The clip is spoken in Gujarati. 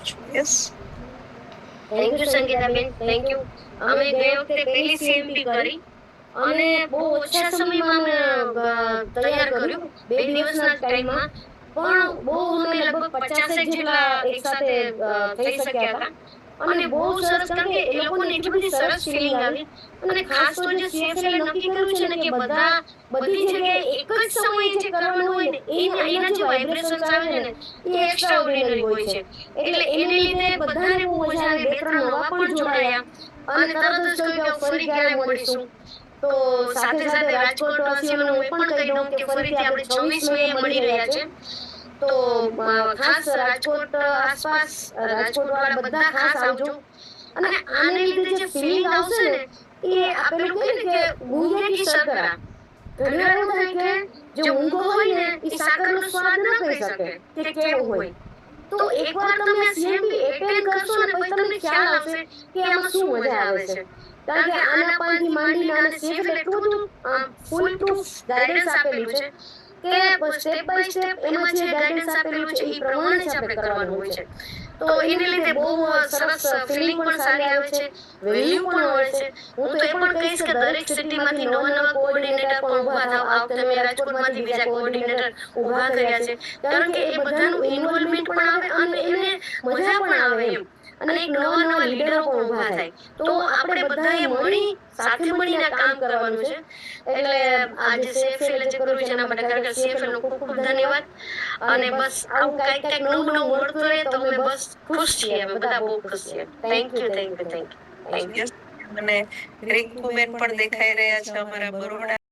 છું. Yes, thank you Sangitaben, thank you. અમે ગઈ વખતે પહેલી સીએમપી કરી અને બહુ ઓછા સમયમાં અમે તૈયાર કર્યું, 2 દિવસના ટાઈમમાં. પણ બહુ અમે લગભગ 50 જેટલા એક સાથે થઈ શક્યા હતા. અને બહુ સરસ, કારણ કે એ લોકોને એટલી બધી સરસ ફિલિંગ આવી. અને ખાસ તો જે સીએફએલ નક્કી કર્યું છે ને કે બધા બધી જગ્યાએ એક જ સમયે જે કરવાનું હોય ને, એના જે વાઇબ્રેશન્સ આવે છે ને એ એક્સ્ટ્રા ઓર્ડિનરી હોય છે. એટલે એને લીધે બધાને બહુ મજા આવી. 2-3 નવા પણ જોડાયા અને તરત જ કહ્યું કે ફરી ક્યારે મળીશું. તો સાથે સાથે રાજકોટ વાસીઓને હું એ પણ કહી દઉં કે ફરીથી આપણે 26 મે મળી રહ્યા છે. તો ખાસ રાજકોટ આસપાસ, રાજકોટ વાળા બધા ખાસ આવજો. અને આને લીધે જે ફિલિંગ આવશે ને એ આપેલું કહે ને કે ગુંગે કી શર્કરા. ઘણીવાર એવું થાય કે જે ઊંઘો હોય ને એ સાકરનો સ્વાદ ન કહી શકે કે કેવું હોય. તો એકવાર તમે આ સીએમપી એટેન્ડ કરશો ને પછી તમને ખ્યાલ આવશે કે આમાં શું મજા આવે છે. કારણ કે આના પાનથી માંડીને આને સીએફએલ એટલું બધું ફૂલ પ્રૂફ ગાઈડન્સ આપેલું છે કે સ્ટેપ બાય સ્ટેપ એમાં જે ગાઈડન્સ આપેલું છે એ પ્રમાણે જ આપણે કરવાનું હોય છે. તો એને લીધે બહુ સરસ ફિલિંગ પણ સારી આવે છે, વેલ્યુ પણ મળે છે. હું તો એ પણ કહીશ કે દરેક સિટીમાંથી નવા નવા કોઓર્ડિનેટર પણ ઊભા થાવ. આ વખતે મેં રાજકોટમાંથી બીજા કોઓર્ડિનેટર ઊભા કર્યા છે. કારણ કે એ બધાનું ઇન્વોલ્વમેન્ટ પણ આવે અને એને મજા પણ આવે એમ. અને એક નવા નવા લીડરો પણ ઊભા થાય. તો આપણે બધાએ મળી સાથે મળીને કામ કરવાનું છે. એટલે આજે સીએફએલ જે કર્યું છે એના માટે ખરેખર સીએફએલ નો ખૂબ ખૂબ ધન્યવાદ. અને બસ આવું કંઈક કંઈક નવું નવું મળતું રહે તો અમે બસ ખુશ છીએ. અમે બધા બહુ ખુશ છીએ. Thank you, thank you, thank you. Yes. મને રિંકુબેન પણ દેખાઈ રહ્યા છે અમારા બરોડા